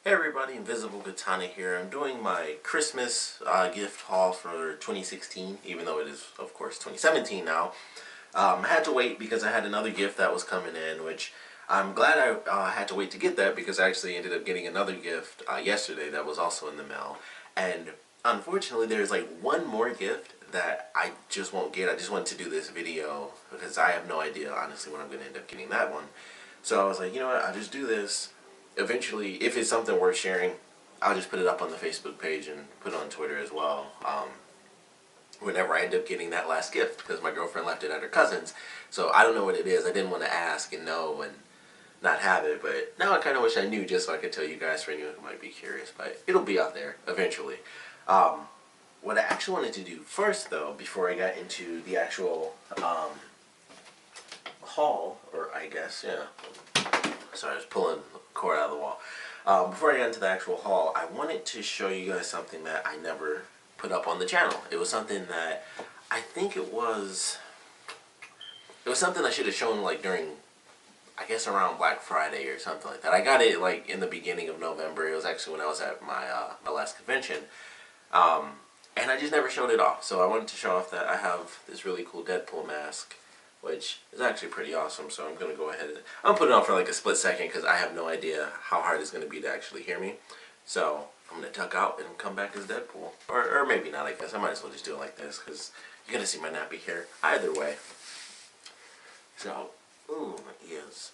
Hey everybody, Invisiblekatana here. I'm doing my Christmas gift haul for 2016, even though it is, of course, 2017 now. I had to wait because I had another gift that was coming in, which I'm glad I had to wait to get that because I actually ended up getting another gift yesterday that was also in the mail. And unfortunately, there's like one more gift that I just won't get. I just wanted to do this video because I have no idea, honestly, when I'm going to end up getting that one. So I was like, you know what, I'll just do this. Eventually, if it's something worth sharing, I'll just put it up on the Facebook page and put it on Twitter as well. Whenever I end up getting that last gift, because my girlfriend left it at her cousin's. So I don't know what it is. I didn't want to ask and know and not have it, but now I kind of wish I knew just so I could tell you guys for anyone who might be curious. But it'll be out there eventually. What I actually wanted to do first, though, before I got into the actual haul, or I guess, yeah. Sorry, I was pulling the cord out of the wall. Before I get into the actual haul, I wanted to show you guys something that I never put up on the channel. It was something that I think it was something I should have shown like during, I guess around Black Friday or something like that. I got it like in the beginning of November. It was actually when I was at my last convention. And I just never showed it off. So I wanted to show off that I have this really cool Deadpool mask, which is actually pretty awesome. So I'm going to go ahead and I'm putting it on for like a split second because I have no idea how hard it's going to be to actually hear me. So I'm going to duck out and come back as Deadpool. Or maybe not, I guess. I might as well just do it like this because you're going to see my nappy hair either way. So, ooh, my ears.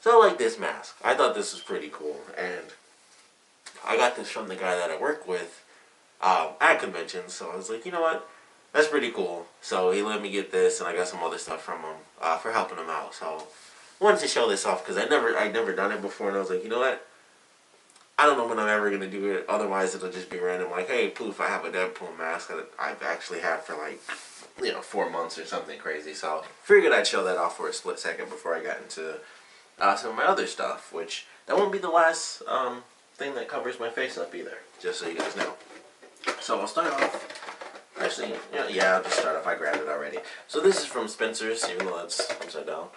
So I like this mask. I thought this was pretty cool. And I got this from the guy that I work with at conventions. So I was like, you know what? That's pretty cool. So he let me get this, and I got some other stuff from him for helping him out. So I wanted to show this off because I'd never done it before, and I was like, you know what? I don't know when I'm ever gonna do it. Otherwise, it'll just be random. Like, hey, poof! I have a Deadpool mask that I've actually had for like 4 months or something crazy. So figured I'd show that off for a split second before I got into some of my other stuff. Which that won't be the last thing that covers my face up either. Just so you guys know. So I'll start off. Actually, yeah, I'll just start off. I grabbed it already. So this is from Spencer's, even though that's upside down.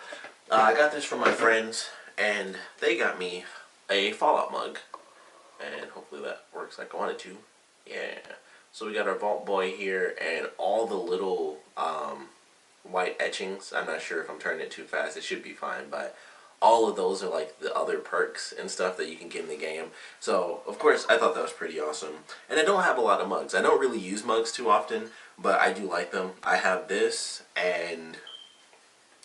I got this from my friends, and they got me a Fallout mug. And hopefully that works like I wanted to. Yeah. So we got our Vault Boy here, and all the little white etchings. I'm not sure if I'm turning it too fast. It should be fine, but all of those are like the other perks and stuff that you can get in the game. So, of course, I thought that was pretty awesome. And I don't have a lot of mugs. I don't really use mugs too often, but I do like them. I have this and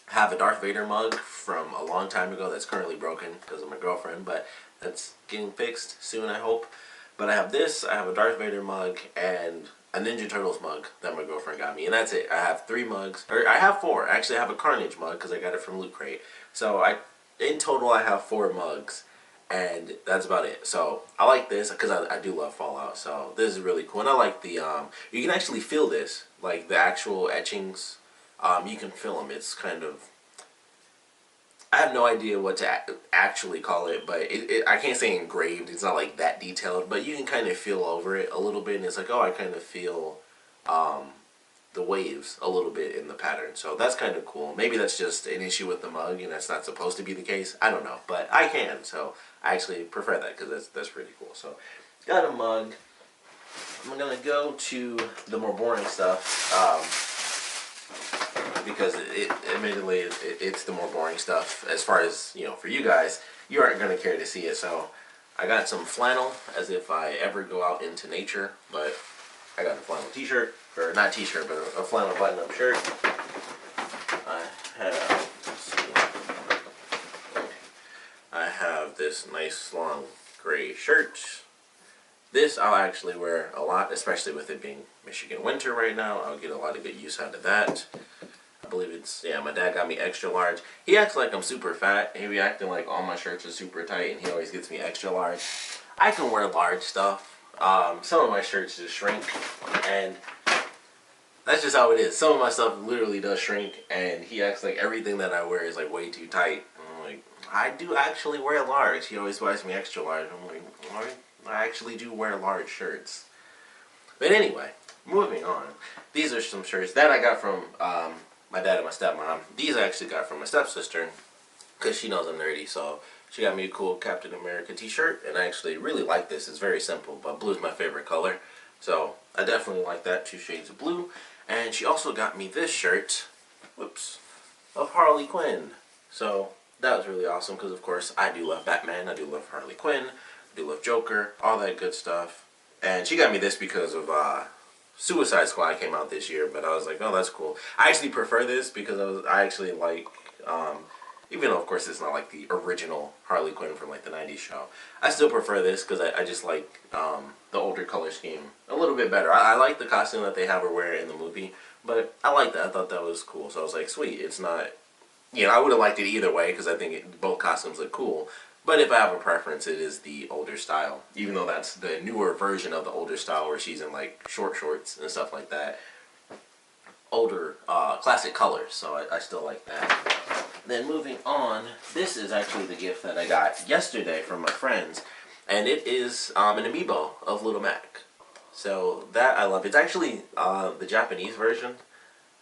have a Darth Vader mug from a long time ago that's currently broken because of my girlfriend, but that's getting fixed soon, I hope. But I have this, I have a Darth Vader mug, and a Ninja Turtles mug that my girlfriend got me, and that's it. I have 3 mugs, or I have 4. Actually, I have a Carnage mug because I got it from Loot Crate. So in total, I have 4 mugs, and that's about it. So I like this because I do love Fallout. So this is really cool, and I like the you can actually feel this, like the actual etchings. You can feel them. It's kind of, I have no idea what to actually call it, but I can't say engraved. It's not like that detailed, but you can kind of feel over it a little bit, and it's like, oh, I kind of feel the waves a little bit in the pattern. So that's kind of cool. Maybe that's just an issue with the mug, and that's not supposed to be the case. I don't know, but I can, so I actually prefer that because that's pretty cool. So got a mug. I'm gonna go to the more boring stuff. Because admittedly, it's the more boring stuff as far as, for you guys, you aren't going to care to see it. So I got some flannel, as if I ever go out into nature, but I got a flannel t-shirt, or not t-shirt, but a flannel button-up shirt. I have this nice long gray shirt. This I'll actually wear a lot, especially with it being Michigan winter right now. I'll get a lot of good use out of that. I believe it's, yeah, my dad got me extra large. He acts like I'm super fat. He be acting like all my shirts are super tight, and he always gets me extra large. I can wear large stuff. Some of my shirts just shrink, and that's just how it is. Some of my stuff literally does shrink, and he acts like everything that I wear is like way too tight. I'm like, I do actually wear large. He always buys me extra large. I'm like, alright, I actually do wear large shirts. But anyway, moving on. These are some shirts that I got from my dad and my stepmom. These I actually got from my stepsister because she knows I'm nerdy, so She got me a cool Captain America t-shirt, and I actually really like this. It's very simple, but blue is my favorite color. So I definitely like that, 2 shades of blue. And she also got me this shirt, whoops, of Harley Quinn. So that was really awesome because, of course, I do love Batman, I do love Harley Quinn, I do love Joker, all that good stuff. And she got me this because of Suicide Squad came out this year, but I was like, oh, that's cool. I actually prefer this because I actually like, even though, of course, it's not like the original Harley Quinn from like the 90s show, I still prefer this because I just like the older color scheme a little bit better. I like the costume that they have her wear in the movie, but I like that. I thought that was cool. So I was like, sweet. It's not, I would have liked it either way because I think both costumes look cool. But if I have a preference, it is the older style. Even though that's the newer version of the older style where she's in like short shorts and stuff like that. Older, classic colors. So I still like that. Then moving on, this is actually the gift that I got yesterday from my friends. And it is an amiibo of Little Mac. So that I love. It's actually the Japanese version,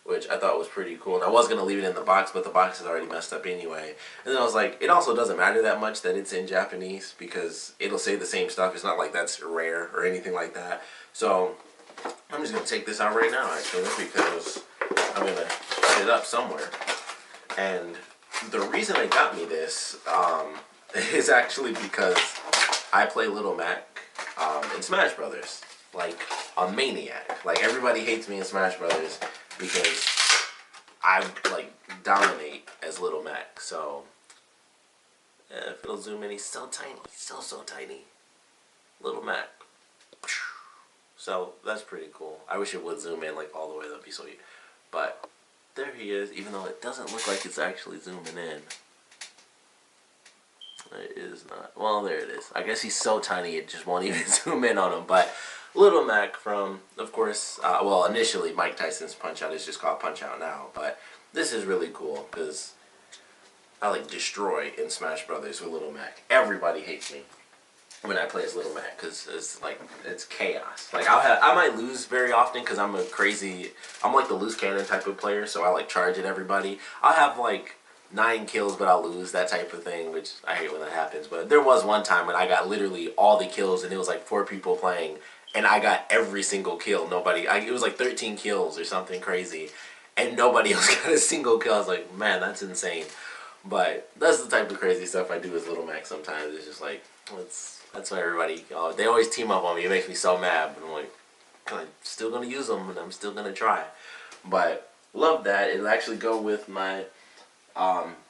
which I thought was pretty cool. And I was going to leave it in the box, but the box is already messed up anyway. And then I was like, it also doesn't matter that much that it's in Japanese because it'll say the same stuff. It's not like that's rare or anything like that. So I'm just going to take this out right now, actually, because I'm going to put it up somewhere. And the reason they got me this is actually because I play Little Mac in Smash Brothers. Like a maniac. Like everybody hates me in Smash Brothers because I like dominate as Little Mac. So if it'll zoom in, he's so tiny, so tiny. Little Mac. So that's pretty cool. I wish it would zoom in like all the way. That'd be sweet. But there he is. Even though it doesn't look like it's actually zooming in. It is not. Well, there it is. I guess he's so tiny it just won't even zoom in on him. But Little Mac from, of course, well, initially Mike Tyson's Punch-Out is just called Punch-Out now, but this is really cool because I like destroy in Smash Brothers with Little Mac. Everybody hates me when I play as Little Mac because it's like it's chaos. Like I might lose very often because I'm like the loose cannon type of player, so I like charge at everybody. I'll have like 9 kills, but I'll lose, that type of thing, which I hate when that happens. But there was one time when I got literally all the kills, and it was like 4 people playing. And I got every single kill. It was like 13 kills or something crazy. And nobody else got a single kill. I was like, man, that's insane. But that's the type of crazy stuff I do as Little Mac sometimes. It's just like, that's why everybody, they always team up on me. It makes me so mad. But I'm like, I'm still going to use them and I'm still going to try. But love that. It'll actually go with my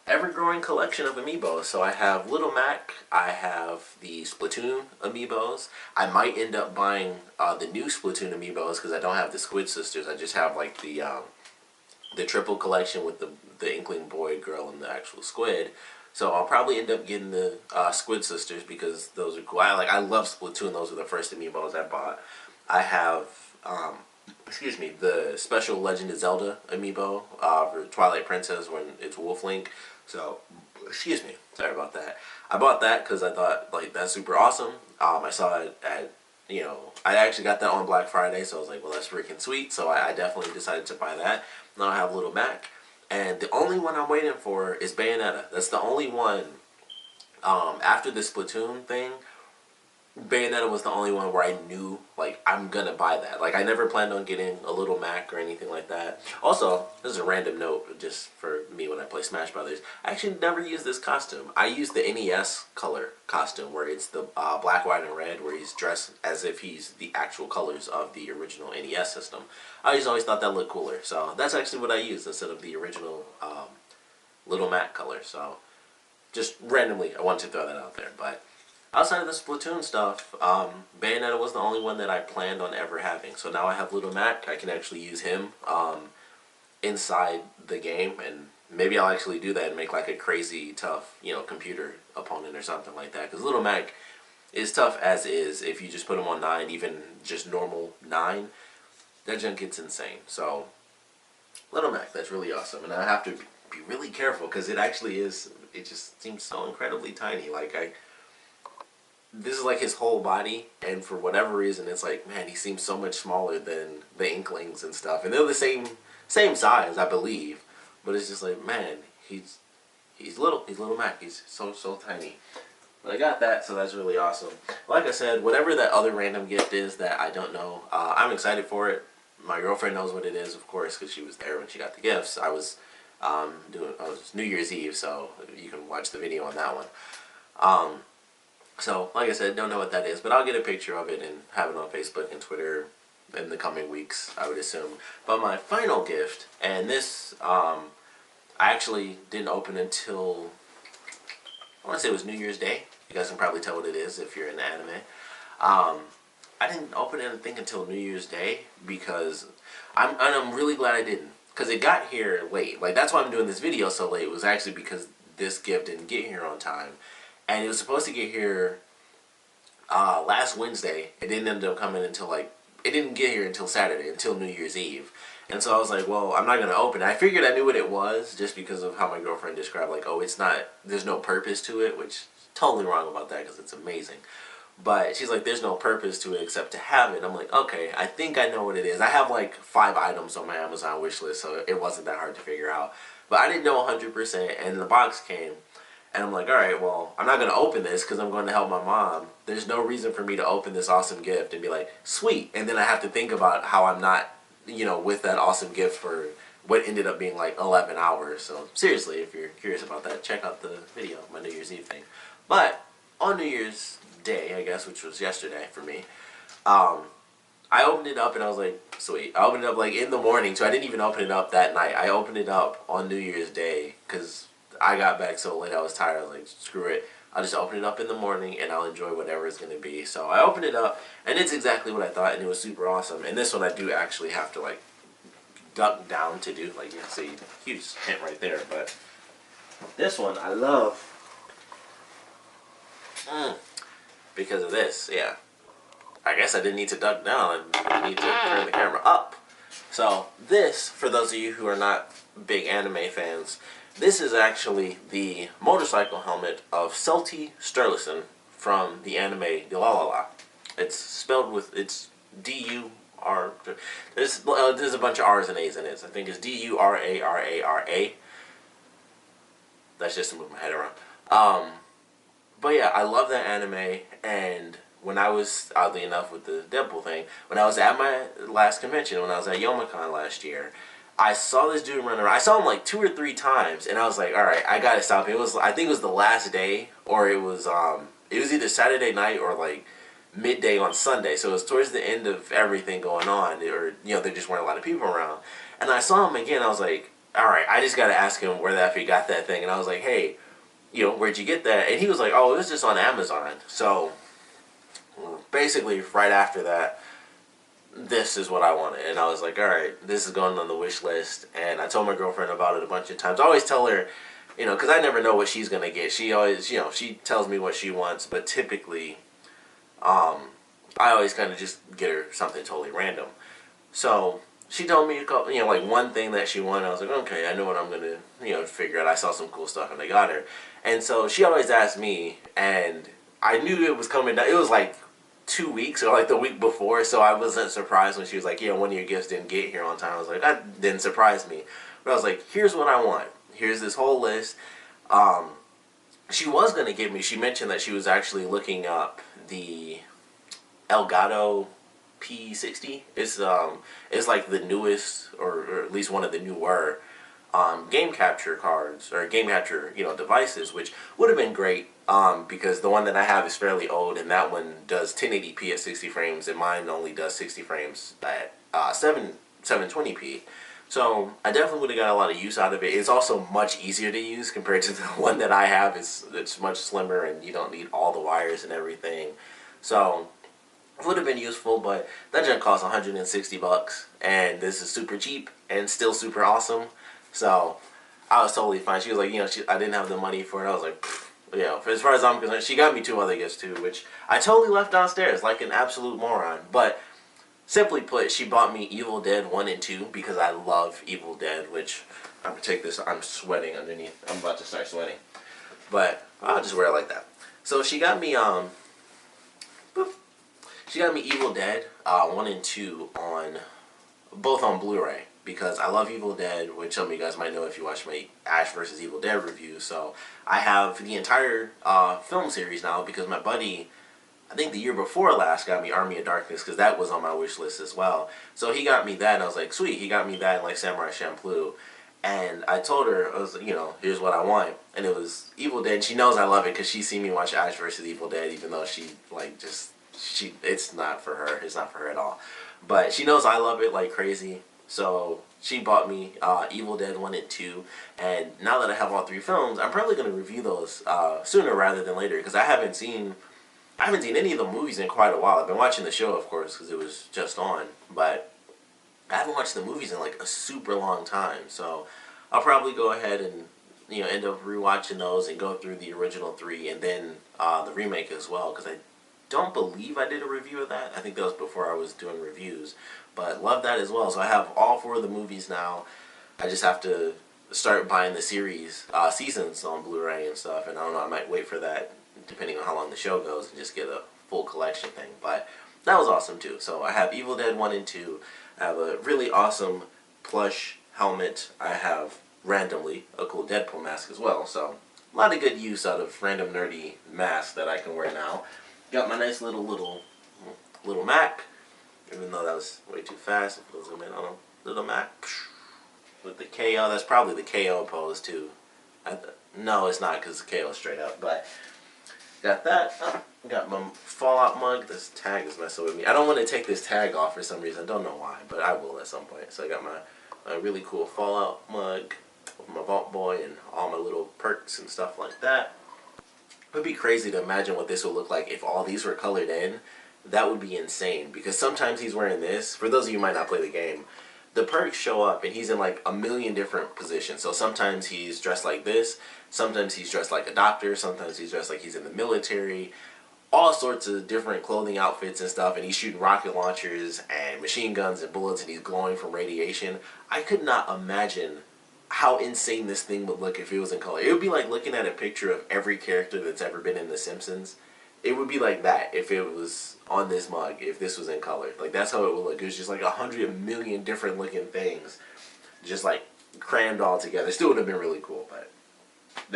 ever-growing collection of amiibos. So I have Little Mac, I have the Splatoon amiibos. I might end up buying the new Splatoon amiibos because I don't have the Squid Sisters. I just have like the triple collection with the Inkling boy, girl, and the actual squid. So I'll probably end up getting the Squid Sisters because those are cool. I love Splatoon. Those are the first amiibos I bought. I have the special Legend of Zelda amiibo for Twilight Princess when it's Wolf Link. So, sorry about that. I bought that because I thought, like, that's super awesome. I saw it at, I actually got that on Black Friday, so I was like, well, that's freaking sweet. So I definitely decided to buy that. Now I have Little Mac. And the only one I'm waiting for is Bayonetta. That's the only one, after the Splatoon thing, Bayonetta was the only one where I knew, like, I'm gonna buy that. Like, I never planned on getting a Little Mac or anything like that. Also, this is a random note just for me when I play Smash Brothers. I actually never use this costume. I use the NES color costume where it's the black, white, and red where he's dressed as if he's the actual colors of the original NES system. I just always thought that looked cooler. So that's actually what I used instead of the original Little Mac color. So just randomly, I wanted to throw that out there. But outside of the Splatoon stuff, Bayonetta was the only one that I planned on ever having. So now I have Little Mac. I can actually use him inside the game, and maybe I'll actually do that and make like a crazy tough, computer opponent or something like that. Because Little Mac is tough as is. If you just put him on 9, even just normal 9, that junk gets insane. So Little Mac, that's really awesome. And I have to be really careful because it actually is. It just seems so incredibly tiny. This is like his whole body, and for whatever reason, it's like, man, he seems so much smaller than the Inklings and stuff. And they're the same size, I believe. But it's just like, man, he's He's little Mac. He's so tiny. But I got that, so that's really awesome. Like I said, whatever that other random gift is that I don't know, I'm excited for it. My girlfriend knows what it is, of course, because she was there when she got the gifts. I was New Year's Eve, so you can watch the video on that one. So, like I said, don't know what that is, but I'll get a picture of it and have it on Facebook and Twitter in the coming weeks, I would assume. But my final gift, and this I actually didn't open until, I want to say it was New Year's Day. You guys can probably tell what it is if you're in anime. I didn't open anything until New Year's Day because I'm really glad I didn't, because it got here late. Like, that's why I'm doing this video so late. It was actually because this gift didn't get here on time, and it was supposed to get here last Wednesday. It didn't end up coming until it didn't get here until Saturday, until New Year's Eve. And so I was like, well, I'm not going to open it. I figured I knew what it was just because of how my girlfriend described, like, oh, it's not, there's no purpose to it, which is totally wrong about that because it's amazing. But she's like, there's no purpose to it except to have it. I'm like, okay, I think I know what it is. I have like 5 items on my Amazon wish list, so it wasn't that hard to figure out. But I didn't know 100%, and the box came. And I'm like, all right, well, I'm not going to open this because I'm going to help my mom. There's no reason for me to open this awesome gift and be like, sweet. And then I have to think about how I'm not, with that awesome gift for what ended up being like 11 hours. So seriously, if you're curious about that, check out the video, my New Year's Eve thing. But on New Year's Day, I guess, which was yesterday for me, I opened it up and I was like, sweet. I opened it up like in the morning, so I didn't even open it up that night. I opened it up on New Year's Day because I got back so late, I was tired. I was like, screw it. I'll just open it up in the morning and I'll enjoy whatever it's going to be. So I opened it up and it's exactly what I thought, and it was super awesome. And this one I do actually have to like duck down to do. Like, you can see, huge hint right there. But this one I love because of this. Yeah. I guess I didn't need to duck down. I need to turn the camera up. So this, for those of you who are not big anime fans, this is actually the motorcycle helmet of Celty Sturluson from the anime La La La. It's spelled with, it's D-U-R, there's a bunch of R's and A's in it. So I think it's D-U-R-A-R-A-R-A. That's just to move my head around. But yeah, I love that anime, and when I was, oddly enough with the Deadpool thing, when I was at my last convention, when I was at Youmacon last year, I saw this dude run around. I saw him like 2 or 3 times, and I was like, all right, I gotta stop him. It was, I think it was the last day, or it was either Saturday night or like midday on Sunday. So it was towards the end of everything going on, or there just weren't a lot of people around. And I saw him again. I was like, all right, I just gotta ask him where the F he got that thing. And I was like, hey, where'd you get that? And he was like, oh, it was just on Amazon. So basically, right after that, this is what I wanted. And I was like, alright, this is going on the wish list. And I told my girlfriend about it a bunch of times. I always tell her, because I never know what she's going to get. She always, she tells me what she wants. But typically, I always kind of just get her something totally random. So she told me, like one thing that she wanted. I was like, okay, I know what I'm going to, figure out. I saw some cool stuff and I got her. And so she always asked me, and I knew it was coming down. It was like 2 weeks or like the week before, so I wasn't surprised when she was like, yeah, one of your gifts didn't get here on time. I was like, that didn't surprise me. But I was like, here's what I want. Here's this whole list. She was going to give me, she mentioned that she was actually looking up the Elgato P60. It's like the newest, or at least one of the newer game capture cards, or game capture devices, which would have been great because the one that I have is fairly old, and that one does 1080p at 60 frames, and mine only does 60 frames at 720p. So I definitely would have got a lot of use out of it. It's also much easier to use compared to the one that I have. It's much slimmer, and you don't need all the wires and everything. So it would have been useful, but that junk costs 160 bucks, and this is super cheap and still super awesome. So I was totally fine. She was like, I didn't have the money for it. I was like, as far as I'm concerned, she got me 2 other gifts too, which I totally left downstairs like an absolute moron. But simply put, she bought me Evil Dead 1 and 2 because I love Evil Dead, which I'm going to take this, I'm sweating underneath. I'm about to start sweating. But I'll just wear it like that. So she got me, she got me Evil Dead 1 and 2 both on Blu-ray. because I love Evil Dead, which some of you guys might know if you watch my Ash vs. Evil Dead review. So I have the entire film series now because my buddy, I think the year before last, got me Army of Darkness because that was on my wish list as well. So he got me that, and I was like, sweet. He got me that and like Samurai Champloo. And I told her, I was, here's what I want. And it was Evil Dead. She knows I love it because she's seen me watch Ash vs. Evil Dead, even though she, like, it's not for her. It's not for her at all. But she knows I love it like crazy. So she bought me Evil Dead 1 and 2. And now that I have all 3 films, I'm probably going to review those sooner rather than later because I haven't seen any of the movies in quite a while. I've been watching the show, of course, because it was just on. But I haven't watched the movies in like a super long time, so I'll probably go ahead and end up rewatching those and go through the original 3 and then the remake as well, because I don't believe I did a review of that. I think that was before I was doing reviews, but love that as well. So I have all 4 of the movies now. I just have to start buying the series seasons on Blu-ray and stuff, and I don't know, I might wait for that depending on how long the show goes and just get a full collection thing. But that was awesome too. So I have Evil Dead 1 and 2. I have a really awesome plush helmet. I have, randomly, a cool Deadpool mask as well. So a lot of good use out of random nerdy masks that I can wear now. Got my nice little Mac, even though that was way too fast. If I zoom in on a little Mac with the KO. That's probably the KO pose too. No, it's not because the KO is straight up. But got that. Got my Fallout mug. This tag is messing with me. I don't want to take this tag off for some reason. I don't know why, but I will at some point. So I got my really cool Fallout mug with my Vault Boy and all my little perks and stuff like that. It would be crazy to imagine what this would look like if all these were colored in. That would be insane because sometimes he's wearing this. For those of you who might not play the game, the perks show up and he's in like a million different positions. So sometimes he's dressed like this. Sometimes he's dressed like a doctor. Sometimes he's dressed like he's in the military. All sorts of different clothing outfits and stuff, and he's shooting rocket launchers and machine guns and bullets, and he's glowing from radiation. I could not imagine how insane this thing would look if it was in color. It would be like looking at a picture of every character that's ever been in The Simpsons. It would be like that if it was on this mug, if this was in color. Like, that's how it would look. It was just like 100 million different looking things just like crammed all together. It still would have been really cool, but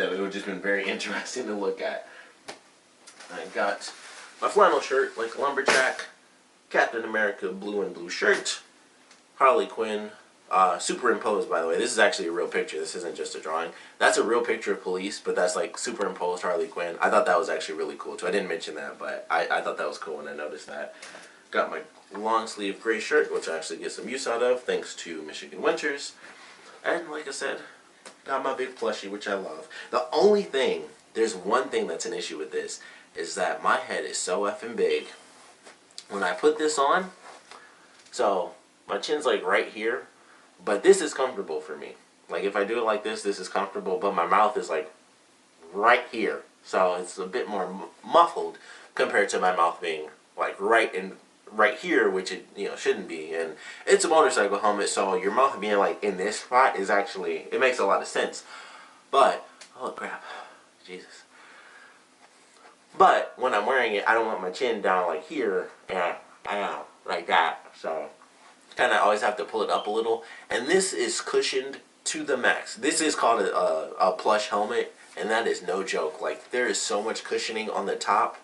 it would have just been very interesting to look at. I got my flannel shirt, like a lumberjack, Captain America blue and blue shirt, Harley Quinn, superimposed, by the way. This is actually a real picture. This isn't just a drawing. That's a real picture of police, but that's like superimposed Harley Quinn. I thought that was actually really cool too. I didn't mention that, but I thought that was cool when I noticed that. Got my long sleeve gray shirt, which I actually get some use out of thanks to Michigan winters. And like I said, got my big plushie, which I love. There's one thing that's an issue with this, is that my head is so effing big. When I put this on, so my chin's like right here, but this is comfortable for me. Like if I do it like this is comfortable, but my mouth is like right here. So it's a bit more muffled compared to my mouth being like right here, which it shouldn't be. And it's a motorcycle helmet, so your mouth being like in this spot is actually, it makes a lot of sense. But, oh crap, Jesus. But when I'm wearing it, I don't want my chin down like here, and like that. So kind of always have to pull it up a little. And this is cushioned to the max. This is called a plush helmet, and that is no joke. Like, there is so much cushioning on the top.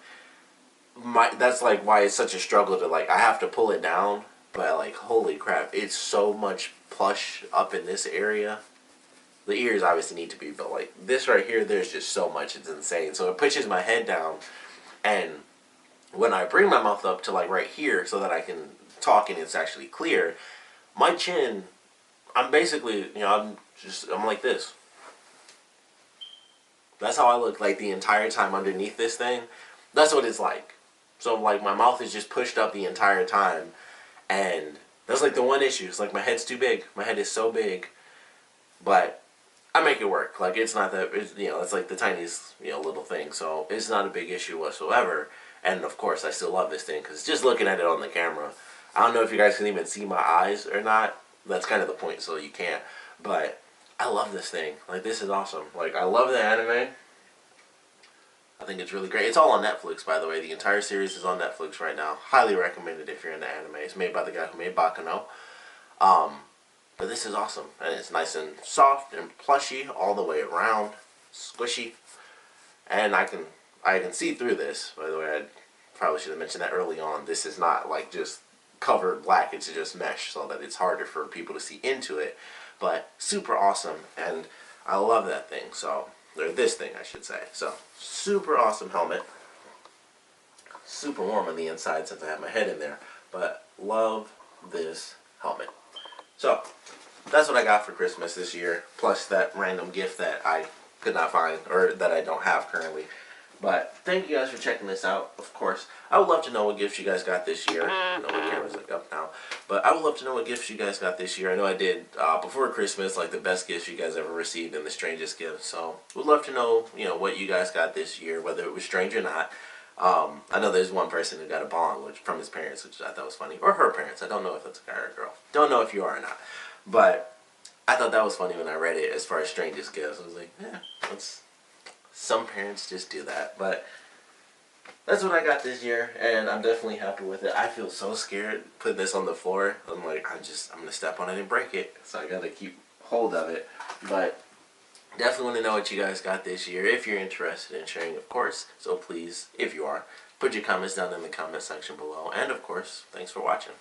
That's like why it's such a struggle to, like, I have to pull it down. But like, holy crap, it's so much plush up in this area. The ears obviously need to be, but like this right here, there's just so much, it's insane. So it pushes my head down, and when I bring my mouth up to like right here so that I can talk and it's actually clear, my chin, I'm basically, I'm like this. That's how I look like the entire time underneath this thing. That's what it's like. So like my mouth is just pushed up the entire time, and that's like the one issue. It's like my head's too big. My head is so big, but I make it work. Like, it's not that, it's like the tiniest, little thing. So it's not a big issue whatsoever. And of course, I still love this thing because just looking at it on the camera, I don't know if you guys can even see my eyes or not. That's kind of the point, so you can't. But I love this thing. Like, this is awesome. Like, I love the anime. I think it's really great. It's all on Netflix, by the way. The entire series is on Netflix right now. Highly recommended if you're into anime. It's made by the guy who made Baccano. But this is awesome, and it's nice and soft and plushy all the way around, squishy, and I can see through this. By the way, I probably should have mentioned that early on. This is not like just covered black; it's just mesh, so that it's harder for people to see into it. But super awesome, and I love that thing. So, or this thing, I should say. So, super awesome helmet. Super warm on the inside since I have my head in there, but love this helmet. So, that's what I got for Christmas this year, plus that random gift that I could not find, or that I don't have currently. But thank you guys for checking this out, of course. I would love to know what gifts you guys got this year. I know my camera's like up now. But I would love to know what gifts you guys got this year. I know I did before Christmas, like the best gifts you guys ever received and the strangest gifts. So, we'd love to know, what you guys got this year, whether it was strange or not. I know there's one person who got a bong from his parents, which I thought was funny. Or her parents. I don't know if that's a guy or a girl. Don't know if you are or not. But I thought that was funny when I read it as far as strangest gifts. I was like, some parents just do that. But that's what I got this year, and I'm definitely happy with it. I feel so scared putting this on the floor. I'm like, I'm going to step on it and break it. So I got to keep hold of it. But definitely want to know what you guys got this year, if you're interested in sharing, of course. So please, if you are, put your comments down in the comment section below. And of course, thanks for watching.